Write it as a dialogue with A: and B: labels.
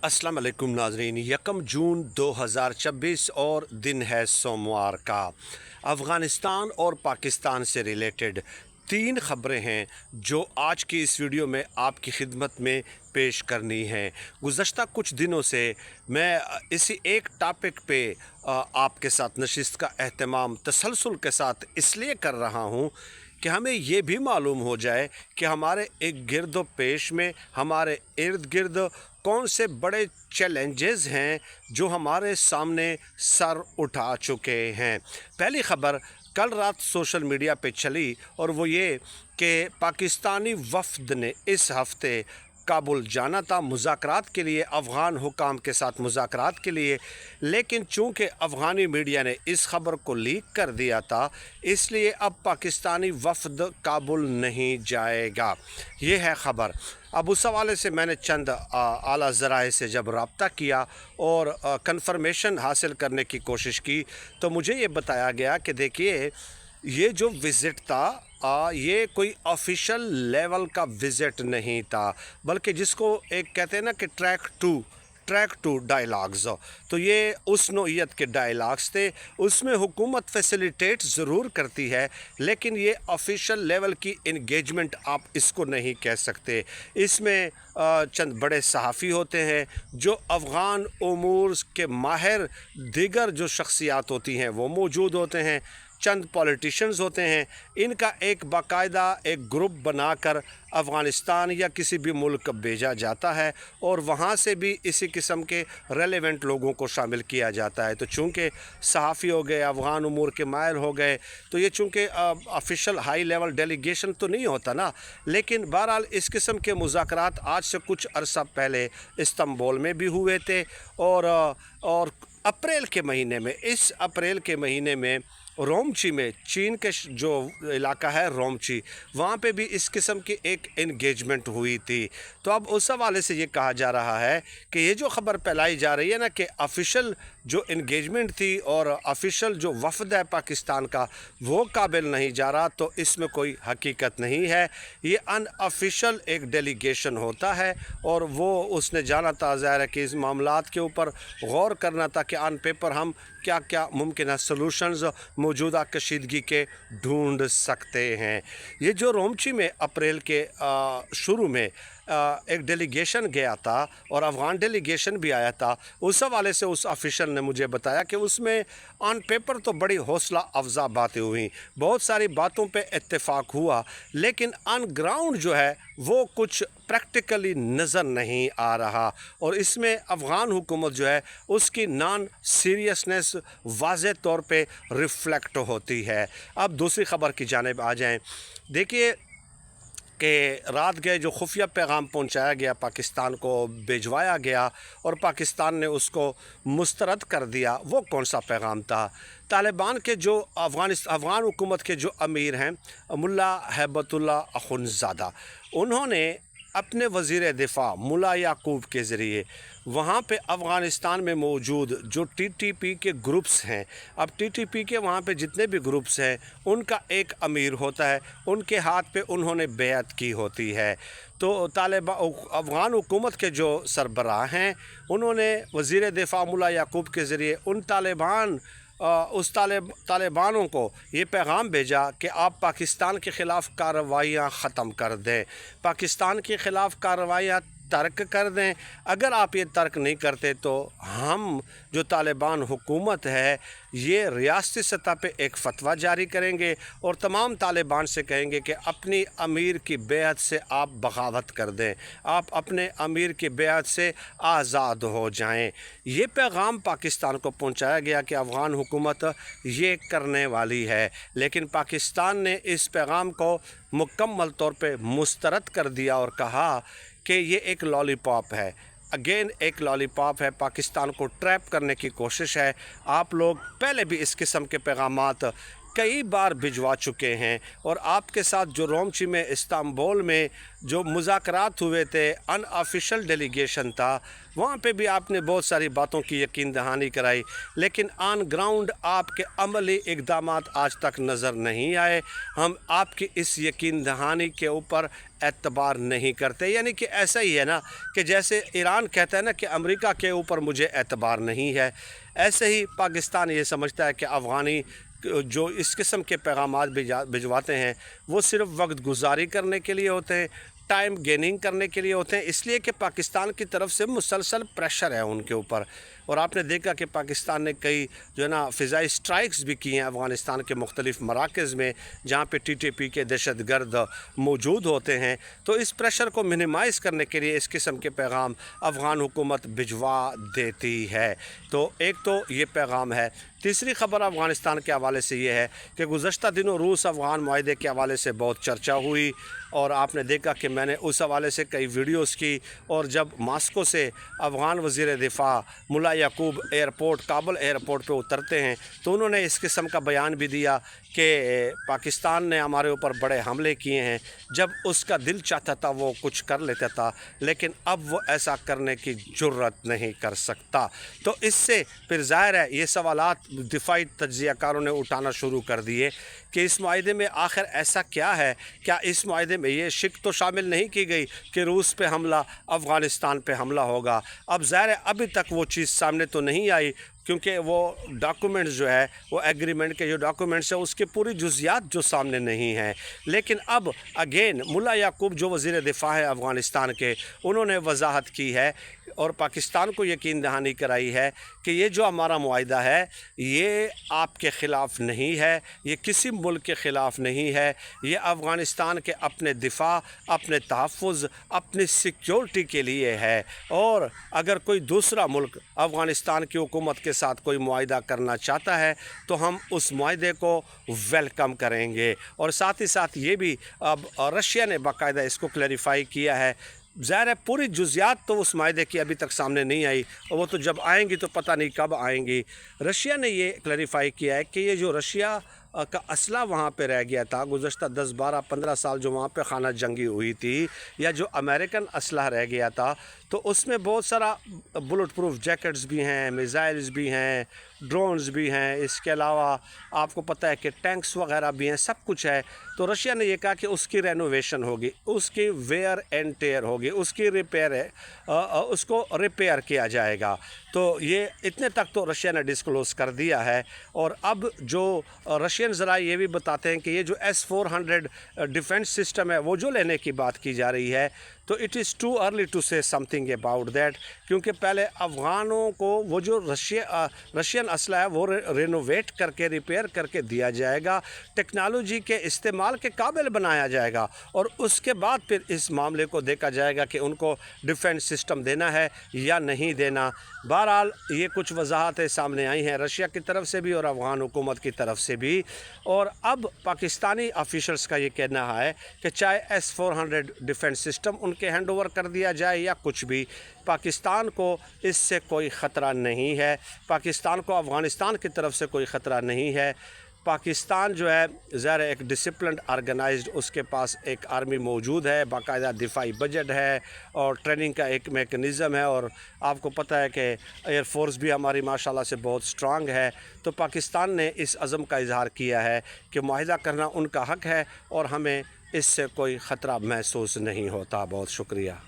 A: अस्सलाम वालेकुम नाजरीन। 1 जून 2026 और दिन है सोमवार का। अफ़गानिस्तान और पाकिस्तान से रिलेटेड 3 ख़बरें हैं जो आज की इस वीडियो में आपकी खिदमत में पेश करनी हैं। गुज़श्ता कुछ दिनों से मैं इसी एक टॉपिक पे आपके साथ नशिस्त का एहतमाम तसलसल के साथ इसलिए कर रहा हूँ कि हमें ये भी मालूम हो जाए कि हमारे एक गिरदो पेश में हमारे इर्द गिर्द कौन से बड़े चैलेंजेस हैं जो हमारे सामने सर उठा चुके हैं। पहली ख़बर कल रात सोशल मीडिया पे चली और वो ये कि पाकिस्तानी वफ़द ने इस हफ़्ते काबुल जाना था मुज़ाकरात के लिए, अफ़गान हुकाम के साथ मुज़ाकरात के लिए, लेकिन चूँकि अफ़गानी मीडिया ने इस ख़बर को लीक कर दिया था इसलिए अब पाकिस्तानी वफ़द काबुल नहीं जाएगा। ये है ख़बर। अब उस हवाले से मैंने चंद आला ज़राए से जब रब्ता किया और कंफर्मेशन हासिल करने की कोशिश की तो मुझे ये बताया गया कि देखिए ये जो विज़िट था ये कोई ऑफिशियल लेवल का विज़िट नहीं था, बल्कि जिसको एक कहते हैं ना कि ट्रैक टू डायलॉग्स, तो ये उस नोयत के डायलॉग्स थे। उसमें हुकूमत फैसिलिटेट ज़रूर करती है लेकिन ये ऑफिशियल लेवल की इंगेजमेंट आप इसको नहीं कह सकते। इसमें चंद बड़े सहाफ़ी होते हैं जो अफ़गान उमूर के माहिर दीगर जो शख्सियात होती हैं वो मौजूद होते हैं, चंद पॉलिटिशियंस होते हैं। इनका एक बाकायदा एक ग्रुप बनाकर अफ़गानिस्तान या किसी भी मुल्क भेजा जाता है और वहाँ से भी इसी किस्म के रेलेवेंट लोगों को शामिल किया जाता है। तो चूँकि सहाफ़ी हो गए, अफ़गान उमूर के माहिर हो गए, तो ये चूँकि ऑफिशियल हाई लेवल डेलीगेशन तो नहीं होता ना, लेकिन बहरहाल इस किस्म के मुज़ाकरात आज से कुछ अरसा पहले इस्तांबुल में भी हुए थे और अप्रैल के महीने में, इस अप्रैल के महीने में रोमची में, चीन के जो इलाका है रोमची, वहाँ पे भी इस किस्म की एक इंगेजमेंट हुई थी। तो अब उस हवाले से ये कहा जा रहा है कि ये जो ख़बर फैलाई जा रही है ना कि ऑफिशियल जो इंगेजमेंट थी और ऑफिशियल जो वफ़द है पाकिस्तान का वो काबिल नहीं जा रहा, तो इसमें कोई हकीकत नहीं है। ये अनऑफिशियल एक डेलीगेशन होता है और वो उसने जाना था, ज़ाहिर है कि इस मामलात के ऊपर गौर करना था कि ऑन पेपर हम क्या क्या मुमकिन है सलूशंस मौजूदा कशीदगी के ढूंढ सकते हैं। ये जो रोमची में अप्रैल के शुरू में एक डेलीगेशन गया था और अफ़गान डेलीगेशन भी आया था, उस हवाले से उस ऑफिशियल ने मुझे बताया कि उसमें ऑन पेपर तो बड़ी हौसला अफजा बातें हुई, बहुत सारी बातों पे इत्तेफाक हुआ, लेकिन ऑन ग्राउंड जो है वो कुछ प्रैक्टिकली नज़र नहीं आ रहा और इसमें अफ़गान हुकूमत जो है उसकी नॉन सीरियसनेस वाज़े तौर पे रिफ़्लेक्ट होती है। अब दूसरी ख़बर की जानिब आ जाएं। देखिए कि रात गए जो खुफिया पैगाम पहुंचाया गया पाकिस्तान को भिजवाया गया और पाकिस्तान ने उसको मुस्तरद कर दिया, वो कौन सा पैगाम था? तालिबान के जो अफ़गान हुकूमत के जो अमीर हैं मुल्ला हैबतुल्ला अखुनज़ादा, उन्होंने अपने वज़ीर दिफ़ा मुल्ला याकूब के ज़रिए वहाँ पे अफ़गानिस्तान में मौजूद जो टीटीपी के ग्रुप्स हैं, अब टीटीपी के वहाँ पे जितने भी ग्रुप्स हैं उनका एक अमीर होता है, उनके हाथ पे उन्होंने बैअत की होती है। तो अफ़गान हुकूमत के जो सरबराह हैं उन्होंने वज़ीर दिफ़ा मुल्ला याकूब के ज़रिए उन तालिबानों को ये पैगाम भेजा कि आप पाकिस्तान के ख़िलाफ़ कार्रवाइयाँ ख़त्म कर दें, पाकिस्तान के ख़िलाफ़ कार्रवाइयाँ तर्क कर दें। अगर आप ये तर्क नहीं करते तो हम जो तालिबान हुकूमत है ये रियासती सतह पे एक फ़तवा जारी करेंगे और तमाम तालिबान से कहेंगे कि अपनी अमीर की बेअत से आप बगावत कर दें, आप अपने अमीर की बेअत से आज़ाद हो जाएं। ये पैगाम पाकिस्तान को पहुंचाया गया कि अफ़गान हुकूमत ये करने वाली है, लेकिन पाकिस्तान ने इस पैगाम को मुकम्मल तौर पे मुस्तरद कर दिया और कहा कि ये एक लॉलीपॉप है, अगेन एक लॉलीपॉप है, पाकिस्तान को ट्रैप करने की कोशिश है। आप लोग पहले भी इस किस्म के पैगामात कई बार भिजवा चुके हैं। और आपके साथ जो रोमची में इस्तांबुल में जो मुज़ाकरात हुए थे, अनऑफिशियल डेलीगेशन था, वहाँ पे भी आपने बहुत सारी बातों की यकीन दहानी कराई, लेकिन ऑन ग्राउंड आपके अमली इक़दामात आज तक नज़र नहीं आए। हम आपकी इस यकीन दहानी के ऊपर एतबार नहीं करते। यानी कि ऐसा ही है ना कि जैसे ईरान कहता है ना कि अमेरिका के ऊपर मुझे एतबार नहीं है, ऐसे ही पाकिस्तान ये समझता है कि अफ़गानी जो इस किस्म के पैगामात भिजवाते हैं वो सिर्फ़ वक्त गुजारी करने के लिए होते हैं, टाइम गेनिंग करने के लिए होते हैं, इसलिए कि पाकिस्तान की तरफ से मुसलसल प्रेशर है उनके ऊपर। और आपने देखा कि पाकिस्तान ने कई जो है ना फ़िज़ाई स्ट्राइक्स भी की हैं अफ़गानिस्तान के मुख्तलिफ़ मराकज़ में जहाँ पे TTP के दहशतगर्द मौजूद होते हैं। तो इस प्रेशर को मिनिमाइज़ करने के लिए इस किस्म के पैगाम अफ़गान हुकूमत भिजवा देती है। तो एक तो ये पैगाम है। तीसरी ख़बर अफ़गानिस्तान के हवाले से ये है कि गुज़श्ता दिनों रूस अफ़गान मुआहदे के हवाले से बहुत चर्चा हुई, और आपने देखा कि मैंने उस हवाले से कई वीडियोस की। और जब मास्को से अफ़गान वज़ीर दिफ़ा मुल्ला याकूब एयरपोर्ट काबुल एयरपोर्ट पे उतरते हैं तो उन्होंने इस किस्म का बयान भी दिया कि पाकिस्तान ने हमारे ऊपर बड़े हमले किए हैं, जब उसका दिल चाहता था वो कुछ कर लेता था, लेकिन अब वो ऐसा करने की जुर्रत नहीं कर सकता। तो इससे फिर ज़ाहिर है ये सवालात दिफाई तज्ज़ियाकारों ने उठाना शुरू कर दिए कि इस मुआहदे में आखिर ऐसा क्या है। क्या इस मुआहदे में ये शिक तो शामिल नहीं की गई कि रूस पे हमला, अफ़गानिस्तान पे हमला होगा। अब ज़ाहिर है अभी तक वो चीज़ सामने तो नहीं आई, क्योंकि वो डॉक्यूमेंट्स जो है वो एग्रीमेंट के जो डॉक्यूमेंट्स हैं उसके पूरी जुज़ियात जो सामने नहीं हैं। लेकिन अब अगेन मुल्ला याकूब जो वज़ीर दिफ़ा है अफ़गानिस्तान के, उन्होंने वजाहत की है और पाकिस्तान को यकीन दहानी कराई है कि ये जो हमारा मुआहदा है ये आपके ख़िलाफ़ नहीं है, ये किसी मुल्क के ख़िलाफ़ नहीं है, ये अफ़गानिस्तान के अपने दिफा, अपने तहफ़्फ़ुज़, अपनी सिक्योरिटी के लिए है। और अगर कोई दूसरा मुल्क अफ़गानिस्तान की हुकूमत के साथ कोई मुआहदा करना चाहता है तो हम उस मुआहदे को वेलकम करेंगे। और साथ ही साथ ये भी अब रशिया ने बाकायदा इसको क्लैरिफाई किया है। ज़ाहिर है पूरी जुज़ियात तो उस मायदे की अभी तक सामने नहीं आई, और वो तो जब आएंगी तो पता नहीं कब आएंगी। रशिया ने ये क्लैरिफाई किया है कि ये जो रशिया का असला वहाँ पे रह गया था गुज़श्ता 10, 12, 15 साल जो वहाँ पे खाना जंगी हुई थी, या जो अमेरिकन असला रह गया था, तो उसमें बहुत सारा बुलेट प्रूफ जैकेट्स भी हैं, मिसाइल्स भी हैं, ड्रोन्स भी हैं, इसके अलावा आपको पता है कि टैंक्स वगैरह भी हैं, सब कुछ है। तो रशिया ने ये कहा कि उसकी रेनोवेशन होगी, उसकी वेयर एंड टेयर होगी, उसकी रिपेयर है, उसको रिपेयर किया जाएगा। तो ये इतने तक तो रशिया ने डिस्क्लोज़ कर दिया है। और अब जो रशियन ज़रा ये भी बताते हैं कि ये जो S-400 डिफेंस सिस्टम है वो जो लेने की बात की जा रही है, तो it is too early to say something about that, क्योंकि पहले अफ़गानों को वो जो रशियन असला है वो रेनोवेट करके रिपेयर करके दिया जाएगा, टेक्नोलॉजी के इस्तेमाल के काबिल बनाया जाएगा, और उसके बाद फिर इस मामले को देखा जाएगा कि उनको डिफेंस सिस्टम देना है या नहीं देना। बहरहाल ये कुछ वजाहतें सामने आई हैं रशिया की तरफ से भी और अफ़गान हुकूमत की तरफ से भी। और अब पाकिस्तानी ऑफिशल्स का ये कहना है कि चाहे S-400 डिफेंस सिस्टम उनके हैंड ओवर कर दिया जाए या कुछ भी, पाकिस्तान को इससे कोई ख़तरा नहीं है, पाकिस्तान को अफ़गानिस्तान की तरफ से कोई ख़तरा नहीं है। पाकिस्तान जो है ज़ाहिर एक डिसिप्लिन्ड ऑर्गेनाइज्ड, उसके पास एक आर्मी मौजूद है, बाकायदा दिफाई बजट है और ट्रेनिंग का एक मेकनिज़म है, और आपको पता है कि एयर फोर्स भी हमारी माशाल्लाह से बहुत स्ट्रांग है। तो पाकिस्तान ने इस अज़म का इजहार किया है कि मुआहिदा करना उनका हक़ है और हमें इससे कोई ख़तरा महसूस नहीं होता। बहुत शुक्रिया।